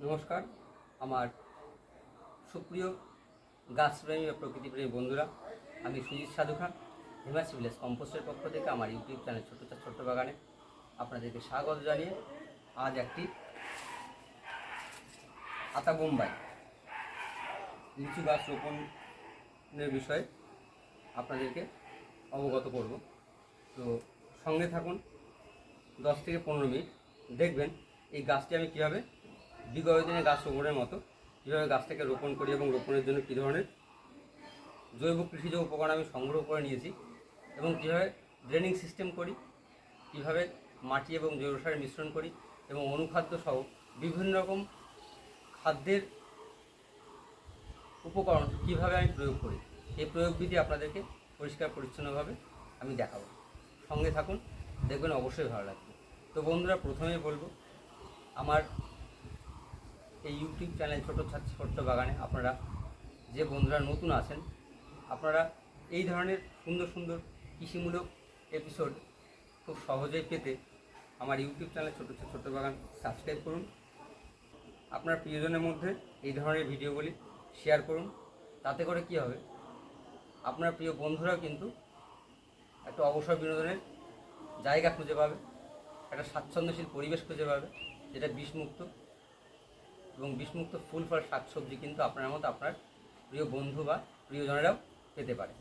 নমস্কার আমার সুপ্রিয় গাছপ্রেমী বা প্রকৃতিপ্রেমী বন্ধুরা, আমি সুজিত সাধু খান হিমাচল ভিলেজ কম্পোস্টের পক্ষ থেকে আমার ইউটিউব চ্যানেল ছোট্ট বাগানে আপনাদেরকে স্বাগত জানিয়ে আজ একটি আতা বোম্বাই লিচু গাছ রোপণের বিষয়ে আপনাদেরকে অবগত করব। তো সঙ্গে থাকুন 10 থেকে 15 মিনিট, দেখবেন এই গাছটি আমি কীভাবে বিগত দিনে গাছ রোপণের মতো কীভাবে গাছটাকে রোপণ করি এবং রোপণের জন্য কী ধরনের জৈব কৃষিজ উপকরণ আমি সংগ্রহ করে নিয়েছি এবং কীভাবে ড্রেনিং সিস্টেম করি, কীভাবে মাটি এবং জৈব সারের মিশ্রণ করি এবং অনুখাদ্য সহ বিভিন্ন রকম খাদ্যের উপকরণ কীভাবে আমি প্রয়োগ করি, এই প্রয়োগবিধি আপনাদেরকে পরিষ্কার পরিচ্ছন্নভাবে আমি দেখাবো। সঙ্গে থাকুন, দেখবেন অবশ্যই ভালো লাগবে। তো বন্ধুরা, প্রথমেই বলবো আমার এই ইউটিউব চ্যানেল ছোট্ট বাগানে আপনারা যে বন্ধুরা নতুন আছেন, আপনারা এই ধরনের সুন্দর কৃষিমূলক এপিসোড খুব সহজেই পেতে আমার ইউটিউব চ্যানেল ছোট্ট বাগান সাবস্ক্রাইব করুন। আপনার প্রিয়জনের মধ্যে এই ধরনের ভিডিওগুলি শেয়ার করুন। তাতে করে কি হবে, আপনার প্রিয় বন্ধুরাও কিন্তু একটা অবসর বিনোদনের জায়গা খুঁজে পাবে, একটা স্বাচ্ছন্দ্যশীল পরিবেশ খুঁজে পাবে, যেটা বিষমুক্ত এবং বিষমুক্ত ফুল ফল শাকসবজি কিন্তু আপনার মতো আপনার প্রিয় বন্ধু বা প্রিয়জনেরাও পেতে পারে।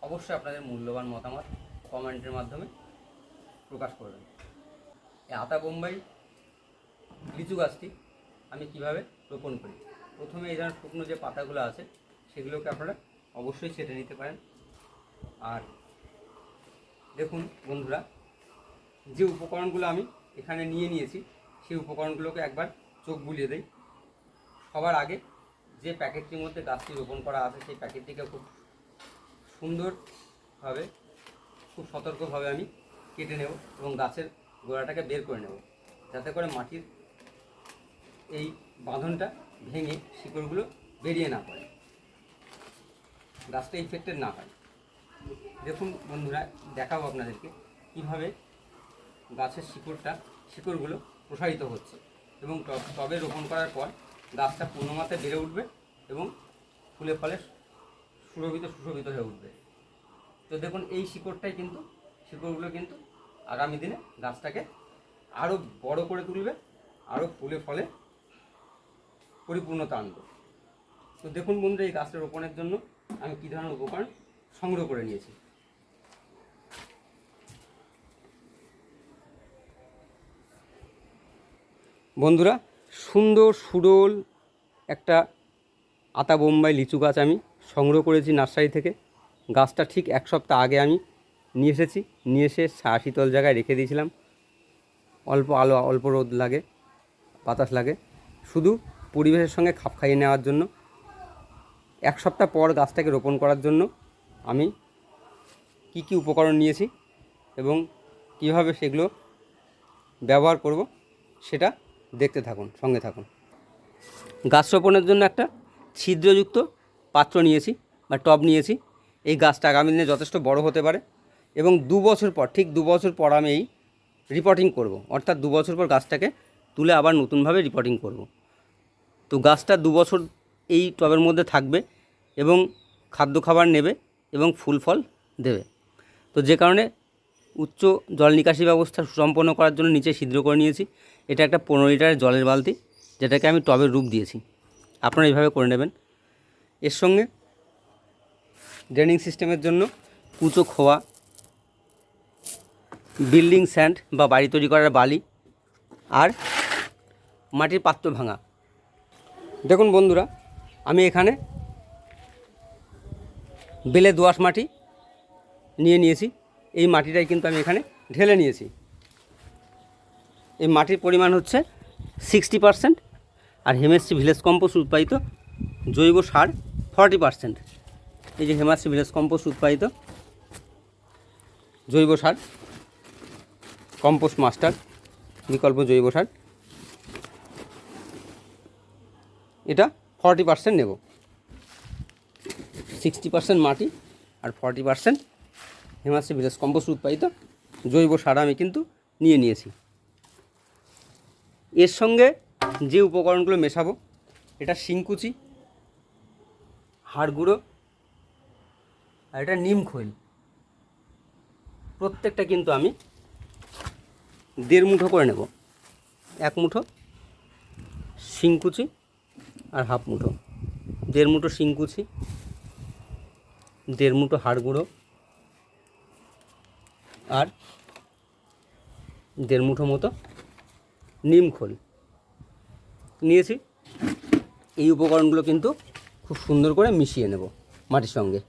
অবশ্যই আপনাদের মূল্যবান মতামত কমেন্টের মাধ্যমে প্রকাশ করবেন। এই আতা বোম্বাই লিচু গাছটি আমি কিভাবে রোপণ করি, প্রথমে এই ধরনের শুকনো যে পাতাগুলো আছে সেগুলোকে আপনারা অবশ্যই ছেটে নিতে পারেন। আর দেখুন বন্ধুরা, যে উপকরণগুলো আমি এখানে নিয়েছি সেই উপকরণগুলোকে একবার চোখ বুলিয়ে দেই। সবার আগে যে প্যাকেটটির মধ্যে গাছটি রোপণ করা আছে সেই প্যাকেটটিকে খুব সুন্দরভাবে খুব সতর্কভাবে আমি কেটে নেব এবং গাছের গোড়াটাকে বের করে নেব, যাতে করে মাটির এই বাঁধনটা ভেঙে শিকড়গুলো বেরিয়ে না পড়ে, গাছটা ইনফেক্টেড না হয়। দেখুন বন্ধুরা, দেখাবো আপনাদেরকে কীভাবে গাছের শিকড়গুলো প্রসারিত হচ্ছে এবং টবে রোপণ করার পর গাছটা পূর্ণমাত্রায় বেড়ে উঠবে এবং ফুলে ফলে সুশোভিত হয়ে উঠবে। তো দেখুন, এই শিকড়গুলো কিন্তু আগামী দিনে গাছটাকে আরও বড় করে তুলবে, আরও ফুলে ফলে পরিপূর্ণতা আনবে। তো দেখুন বন্ধুরা, এই গাছটা রোপণের জন্য আমি কী ধরনের উপকরণ সংগ্রহ করে নিয়েছি। বন্ধুরা, সুন্দর সুডোল একটা আতা বোম্বাই লিচু গাছ আমি সংগ্রহ করেছি নার্সারি থেকে। গাছটা ঠিক 1 সপ্তাহ আগে আমি নিয়ে এসে শীতল জায়গায় রেখে দিয়েছিলাম। অল্প আলো, অল্প রোদ লাগে, বাতাস লাগে, শুধু পরিবেশের সঙ্গে খাপ খাইয়ে নেওয়ার জন্য। 1 সপ্তাহ পর গাছটাকে রোপণ করার জন্য আমি কি উপকরণ নিয়েছি এবং কিভাবে সেগুলো ব্যবহার করব সেটা দেখতে থাকুন, সঙ্গে থাকুন। গাছ রোপণের জন্য একটা ছিদ্রযুক্ত পাত্র নিয়েছি বা টব নিয়েছি। এই গাছটা আগামী দিনে যথেষ্ট বড় হতে পারে এবং 2 বছর পর, ঠিক 2 বছর পর আমি এই রিপোর্টিং করব, অর্থাৎ 2 বছর পর গাছটাকে তুলে আবার নতুনভাবে রিপোর্টিং করব। তো গাছটা 2 বছর এই টবের মধ্যে থাকবে এবং খাদ্য খাবার নেবে এবং ফুল ফল দেবে। তো যে কারণে উচ্চ জল নিকাশি ব্যবস্থা সুসম্পন্ন করার জন্য নিচে ছিদ্র করে নিয়েছি। এটা একটা 15 লিটারের জলের বালতি, যেটাকে আমি টবের রূপ দিয়েছি। আপনারা এইভাবে করে নেবেন। এর সঙ্গে ড্রেনিং সিস্টেমের জন্য কুচো খোয়া, বিল্ডিং স্যান্ড বা বাড়ি তৈরি করার বালি আর মাটির পাত্র ভাঙা। দেখুন বন্ধুরা, আমি এখানে বেলে দোআঁশ মাটি নিয়েছি। এই মাটিটাই কিন্তু আমি এখানে ঢেলে নিয়েছি। এই মাটির পরিমাণ হচ্ছে 60% আর হিমাচল ভিলেজ কম্পোস্ট উৎপাদিত জৈব সার 40%। এই যে হিমাচল ভিলেজ কম্পোস্ট উৎপাদিত জৈব সার, কম্পোস্ট মাস্টার বিকল্প জৈব সার, এটা 40% নেব। 60% মাটি আর 40% হিমাচল ভিলেজ কম্পোস্ট উৎপাদিত জৈব সার আমি কিন্তু নিয়েছি। এর সঙ্গে যে উপকরণগুলো মেশাবো, এটা শিংকুচি, হাড় গুঁড়ো আর এটা নিম খৈল, প্রত্যেকটা কিন্তু আমি 1.5 মুঠো করে নেব। 1 মুঠো শিংকুচি আর 1/2 মুঠো, 1.5 মুঠো শিংকুচি, 1.5 মুঠো হাড় গুঁড়ো আর 1.5 মুঠো মতো নিম খোল নিয়েছি। এই উপকরণগুলো কিন্তু খুব সুন্দর করে মিশিয়ে নেব মাটির সঙ্গে।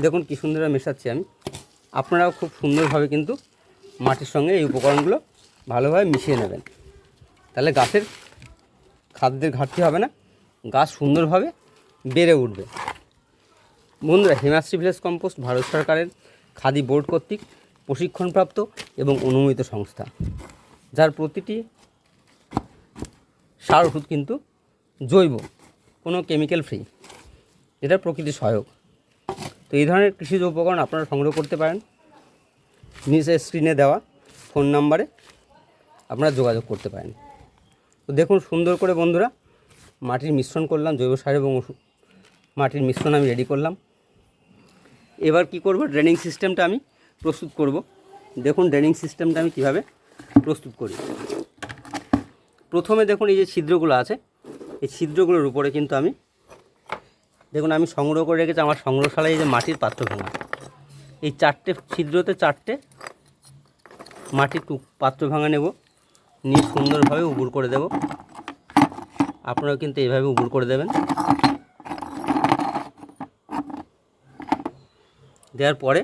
দেখুন কি সুন্দরভাবে মেশাচ্ছি আমি। আপনারাও খুব সুন্দরভাবে কিন্তু মাটির সঙ্গে এই উপকরণগুলো ভালোভাবে মিশিয়ে নেবেন, তাহলে গাছের খাদ্যের ঘাটতি হবে না, গাছ সুন্দরভাবে বেড়ে উঠবে। বন্ধুরা, হিমাশ্রী ভিলেজ কম্পোস্ট ভারত সরকারের খাদি বোর্ড কর্তৃক প্রশিক্ষণপ্রাপ্ত এবং অনুমোদিত সংস্থা, যার প্রতিটি সার ওষুধ কিন্তু জৈব, কোনো কেমিক্যাল ফ্রি, এটা প্রকৃতির সহায়ক। তো এই ধরনের কৃষিজ উপকরণ আপনারা সংগ্রহ করতে পারেন। নিচে স্ক্রিনে দেওয়া ফোন নাম্বারে আপনারা যোগাযোগ করতে পারেন। তো দেখুন সুন্দর করে বন্ধুরা মাটির মিশ্রণ করলাম, জৈব সার এবং মাটির মিশ্রণ আমি রেডি করলাম। এবার কি করব, ড্রেনিং সিস্টেমটা আমি প্রস্তুত করব। দেখুন ড্রেনিং সিস্টেমটা আমি কিভাবে প্রস্তুত করি। প্রথমে দেখুন এই যে ছিদ্রগুলো আছে, এই ছিদ্রগুলোর উপরে কিন্তু আমি দেখুন আমি সংগ্রহ করে রেখেছি আমার সংগ্রহশালায় এই যে মাটির পাত্র ভাঙা, এই 4টে ছিদ্রতে 4টে মাটির পাত্র ভাঙা নেব, নিয়ে সুন্দরভাবে উবুর করে দেব। আপনারাও কিন্তু এইভাবে উবুর করে দেবেন। দেওয়ার পরে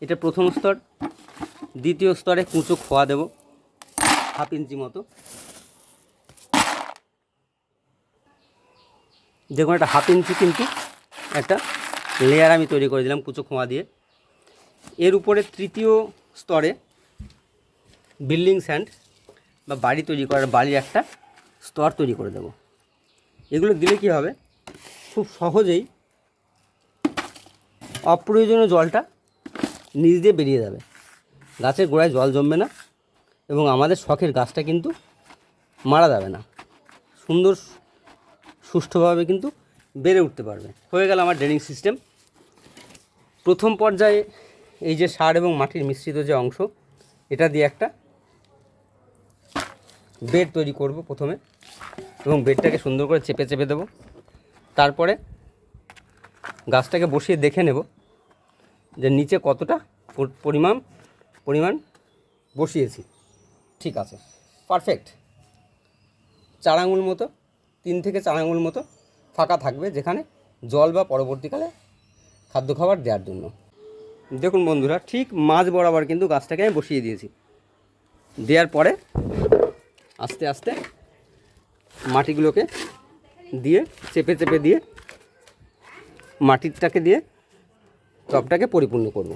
এটা প্রথম স্তর, দ্বিতীয় স্তরে কুঁচো খোয়া দেব 1/2 ইঞ্চি মতো। দেখুন একটা 1/2 ইঞ্চি কিন্তু একটা লেয়ার আমি তৈরি করে দিলাম কুঁচো খোয়া দিয়ে। এর উপরে তৃতীয় স্তরে বিল্ডিং স্যান্ড বা বাড়ি তৈরি করার বালির একটা স্তর তৈরি করে দেব। এগুলো দিলে কি হবে, খুব সহজেই অপ্রয়োজনীয় জলটা নিচ দিয়ে বেরিয়ে যাবে, গাছের গোড়ায় জল জমবে না এবং আমাদের শখের গাছটা কিন্তু মারা যাবে না, সুন্দর সুষ্ঠুভাবে কিন্তু বেড়ে উঠতে পারবে। হয়ে গেল আমার ড্রেনিং সিস্টেম। প্রথম পর্যায়ে এই যে সার এবং মাটির মিশ্রিত যে অংশ, এটা দিয়ে একটা বেড তৈরি করব প্রথমে, এবং বেডটাকে সুন্দর করে চেপে চেপে দেবো। তারপরে গাছটাকে বসিয়ে দেখে নেব যে নিচে কতটা পরিমাণ বসিয়েছি। ঠিক আছে, পারফেক্ট। 4 আঙুল মতো, 3 থেকে 4 আঙুল মতো ফাঁকা থাকবে, যেখানে জল বা পরবর্তীকালে খাদ্য খাবার দেওয়ার জন্য। দেখুন বন্ধুরা, ঠিক মাঝ বরাবর কিন্তু গাছটাকে আমি বসিয়ে দিয়েছি। দেওয়ার পরে আস্তে আস্তে মাটিগুলোকে দিয়ে চেপে চেপে দিয়ে মাটিটাকে দিয়ে টবটাকে পরিপূর্ণ করব,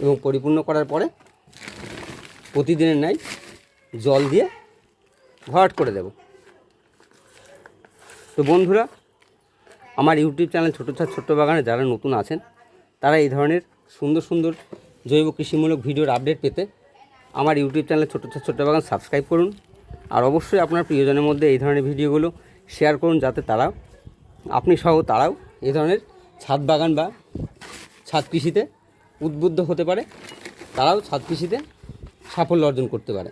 এবং পরিপূর্ণ করার পরে প্রতিদিনের ন্যায় জল দিয়ে ভরাট করে দেব। তো বন্ধুরা, আমার ইউটিউব চ্যানেল ছোট্ট বাগানে যারা নতুন আছেন, তারা এই ধরনের সুন্দর সুন্দর জৈব কৃষিমূলক ভিডিওর আপডেট পেতে আমার ইউটিউব চ্যানেল ছোট্ট বাগান সাবস্ক্রাইব করুন। আর অবশ্যই আপনার প্রিয়জনের মধ্যে এই ধরনের ভিডিওগুলো শেয়ার করুন, যাতে তারাও, আপনি সহ তারাও এই ধরনের ছাদ বাগান বা ছাদ কৃষিতে উদ্বুদ্ধ হতে পারে, তারাও ছাদ কৃষিতে সাফল্য অর্জন করতে পারে।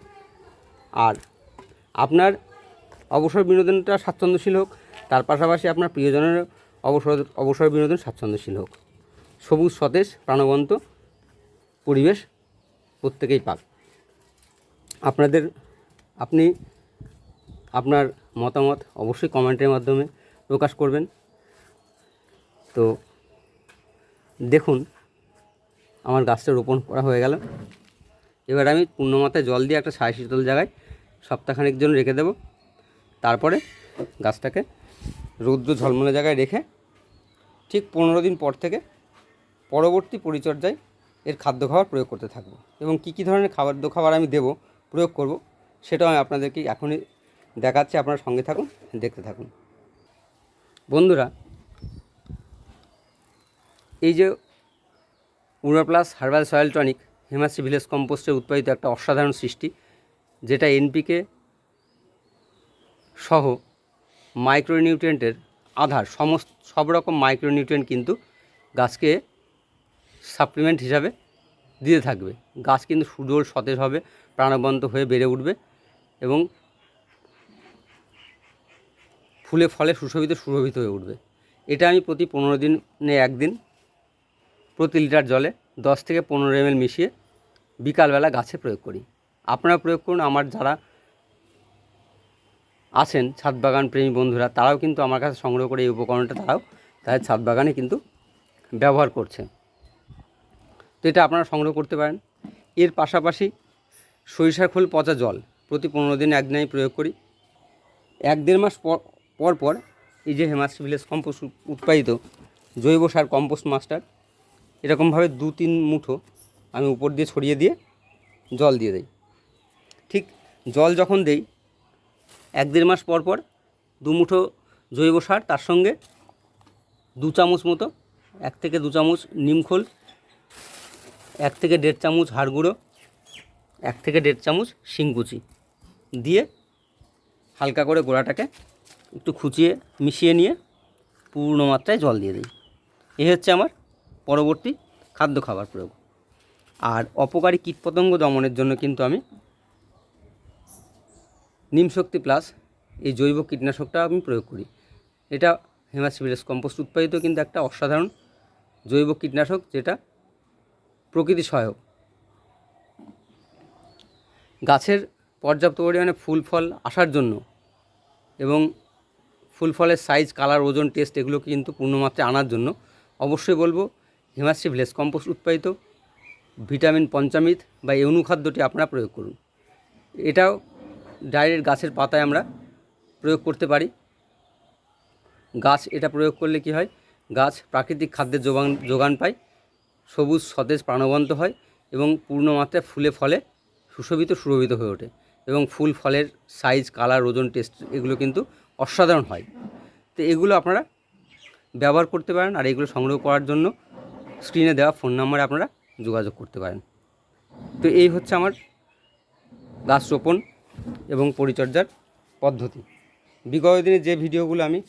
আর আপনার অবসর বিনোদনটা স্বাচ্ছন্দ্যশীল হোক, তার পাশাপাশি আপনার প্রিয়জনের অবসর বিনোদন স্বাচ্ছন্দ্যশীল হোক। সবুজ সতেজ প্রাণবন্ত পরিবেশ প্রত্যেকেই পাক। আপনি আপনার মতামত অবশ্যই কমেন্টের মাধ্যমে প্রকাশ করবেন। তো দেখুন আমার গাছটা রোপণ করা হয়ে গেল। এবার আমি পূর্ণমাত্রায় জল দিয়ে একটা ছায়া শীতল জায়গায় সপ্তাহখানেক জন্য রেখে দেব। তারপরে গাছটাকে রৌদ্র ঝলমলে জায়গায় রেখে ঠিক 15 দিন পর থেকে পরবর্তী পরিচর্যায় এর খাদ্য খাবার প্রয়োগ করতে থাকব, এবং কী ধরনের খাবার আমি প্রয়োগ করব সেটাও আমি আপনাদেরকে এখনই দেখাচ্ছি। আপনারা সঙ্গে থাকুন, দেখতে থাকুন। বন্ধুরা, এই যে উর্বর plus herbal soil tonic Hemashri village কম্পোস্টের উৎপাদিত একটা অসাধারণ সৃষ্টি, যেটা এনপিকে সহ মাইক্রোনিউট্রিয়েন্টের আধার, সব রকম মাইক্রোনিউট্রিয়েন্ট কিন্তু গাছকে সাপ্লিমেন্ট হিসাবে দিতে থাকবে। গাছ কিন্তু সুদূর সতেজ হবে, প্রাণবন্ত হয়ে বেড়ে উঠবে এবং ফুলে ফলে সুশোভিত হয়ে উঠবে। এটা আমি প্রতি 15 দিনে একদিন প্রতি লিটার জলে 10 থেকে 15 ml মিশিয়ে বিকালবেলা গাছে প্রয়োগ করি। আপনারা প্রয়োগ করুন। আমার যারা আছেন ছাদ বাগান প্রেমী বন্ধুরা, তারাও কিন্তু আমার কাছে সংগ্রহ করে এই উপকরণটা তারাও তাদের ছাদ বাগানে কিন্তু ব্যবহার করছে। তো এটা আপনারা সংগ্রহ করতে পারেন। এর পাশাপাশি সরিষার খোল পচা জল প্রতি 15 দিনে একদিন আমি প্রয়োগ করি। 1-1.5 মাস পর পর এই যে হেমাশ্রী ভিলেজ কম্পোস্ট উৎপাদিত জৈব সার কম্পোস্ট মাস্টার এরকমভাবে 2-3 মুঠো আমি উপর দিয়ে ছড়িয়ে দিয়ে জল দিয়ে দিই। ঠিক জল যখন দেই 1-1.5 মাস পর পর 2 মুঠো জৈব সার, তার সঙ্গে 2 চামচ মতো 1 থেকে 2 চামচ নিমখোল, 1 থেকে 1.5 চামচ হাড় গুঁড়ো, 1 থেকে 1.5 চামচ শিংকুচি দিয়ে হালকা করে গোড়াটাকে একটু খুঁচিয়ে মিশিয়ে নিয়ে পূর্ণ মাত্রায় জল দিয়ে দিই। এই হচ্ছে আমার পরবর্তী খাদ্য খাবার প্রয়োগ। আর অপকারী কীটপতঙ্গ দমনের জন্য কিন্তু আমি নিমশক্তি প্লাস এই জৈব কীটনাশকটা আমি প্রয়োগ করি। এটা হেমাশ্রী ভিলেজ কম্পোস্ট উৎপাদিত কিন্তু একটা অসাধারণ জৈব কীটনাশক, যেটা প্রকৃতি সহায়ক। গাছের পর্যাপ্ত পরিমাণে ফুল ফল আসার জন্য এবং ফুল ফলের সাইজ, কালার, ওজন, টেস্ট এগুলো কিন্তু পূর্ণমাত্রায় আনার জন্য অবশ্যই বলবো হেমাশ্রী ভিলেজ কম্পোস্ট উৎপাদিত ভিটামিন পঞ্চামৃত বা এই অনুখাদ্যটি আপনারা প্রয়োগ করুন। এটাও ডাইরেক্ট গাছের পাতায় আমরা প্রয়োগ করতে পারি। গাছ এটা প্রয়োগ করলে কি হয়, গাছ প্রাকৃতিক খাদ্যের যোগান পায়, সবুজ সতেজ প্রাণবন্ত হয় এবং পূর্ণমাত্রায় ফুলে ফলে সুশোভিত হয়ে ওঠে এবং ফুল ফলের সাইজ, কালার, ওজন, টেস্ট এগুলো কিন্তু অসাধারণ হয়। তো এগুলো আপনারা ব্যবহার করতে পারেন। আর এগুলো সংগ্রহ করার জন্য স্ক্রিনে দেওয়া ফোন নাম্বারে আপনারা যোগাযোগ করতে পারেন। তো এই হচ্ছে আমার গাছ রোপণ এবং পরিচর্যার পদ্ধতি। বিগত দিনে যে ভিডিওগুলো আমি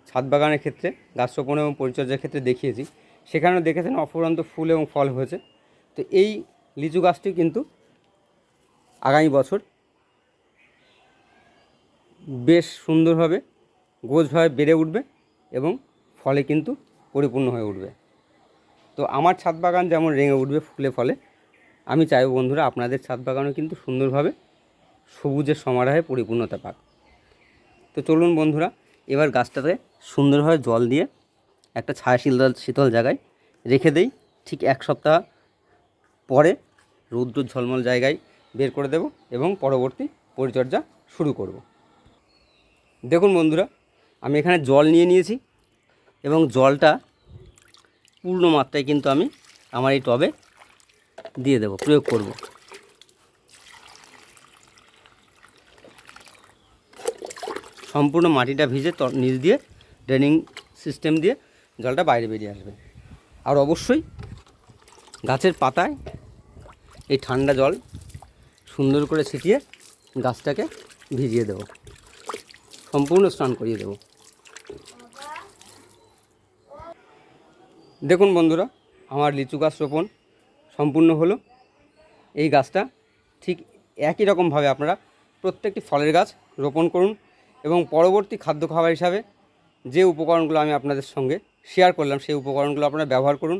ছাদ বাগানের ক্ষেত্রে গাছ রোপণ এবং পরিচর্যার ক্ষেত্রে দেখিয়েছি, সেখানেও দেখেছেন অফুরন্ত ফুল এবং ফল হয়েছে। তো এই লিচু গাছটি কিন্তু আগামী বছর বেশ সুন্দরভাবে গোছভাবে বেড়ে উঠবে এবং ফলে কিন্তু পরিপূর্ণ হয়ে উঠবে। তো আমার ছাদ বাগান যেমন রেঙে উঠবে ফুলে ফলে, আমি চাইব বন্ধুরা আপনাদের ছাদ বাগানও কিন্তু সুন্দরভাবে সবুজের সমারোহে পরিপূর্ণতা পাক। তো চলুন বন্ধুরা, এবার গাছটাতে সুন্দরভাবে জল দিয়ে একটা ছায়া শীতল জায়গায় রেখে দেই। ঠিক 1 সপ্তাহ পরে রৌদ্র ঝলমল জায়গায় বের করে দেব এবং পরবর্তী পরিচর্যা শুরু করব। দেখুন বন্ধুরা, আমি এখানে জল নিয়ে নিয়েছি এবং জলটা পূর্ণ মাত্রায় কিন্তু আমি আমার এই টবে দিয়ে দেব, প্রয়োগ করব। সম্পূর্ণ মাটিটা ভিজে নিচ দিয়ে ড্রেনিং সিস্টেম দিয়ে জলটা বাইরে বেরিয়ে আসবে। আর অবশ্যই গাছের পাতায় এই ঠান্ডা জল সুন্দর করে ছিটিয়ে গাছটাকে ভিজিয়ে দেব, সম্পূর্ণ স্নান করিয়ে দেব। দেখুন বন্ধুরা, আমার লিচু গাছ রোপণ সম্পূর্ণ হলো। এই গাছটা ঠিক একই রকমভাবে আপনারা প্রত্যেকটি ফলের গাছ রোপণ করুন এবং পরবর্তী খাদ্য খাবার হিসাবে যে উপকরণগুলো আমি আপনাদের সঙ্গে শেয়ার করলাম সেই উপকরণগুলো আপনারা ব্যবহার করুন।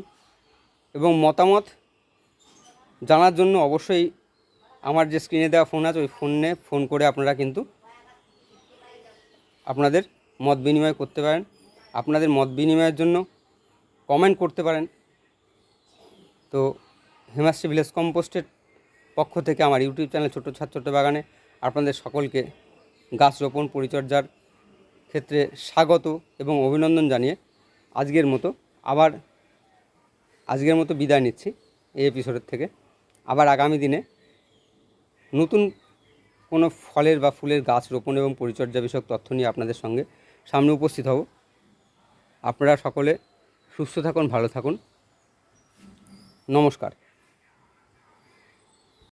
এবং মতামত জানার জন্য অবশ্যই আমার যে স্ক্রিনে দেওয়া ফোন আছে ওই ফোন করে আপনারা কিন্তু আপনাদের মত বিনিময় করতে পারেন। আপনাদের মত বিনিময়ের জন্য কমেন্ট করতে পারেন। তো হেমাশ্রী ভিলেজ কম্পোস্টের পক্ষ থেকে আমার ইউটিউব চ্যানেল ছোট বাগানে আপনাদের সকলকে গাছ রোপণ পরিচর্যার ক্ষেত্রে স্বাগত এবং অভিনন্দন জানিয়ে আজকের মতো বিদায় নিচ্ছি এই এপিসোডের থেকে। আবার আগামী দিনে নতুন কোনো ফলের বা ফুলের গাছ রোপণ এবং পরিচর্যা বিষয়ক তথ্য নিয়ে আপনাদের সঙ্গে সামনে উপস্থিত হব। আপনারা সকলে সুস্থ থাকুন, ভালো থাকুন। নমস্কার।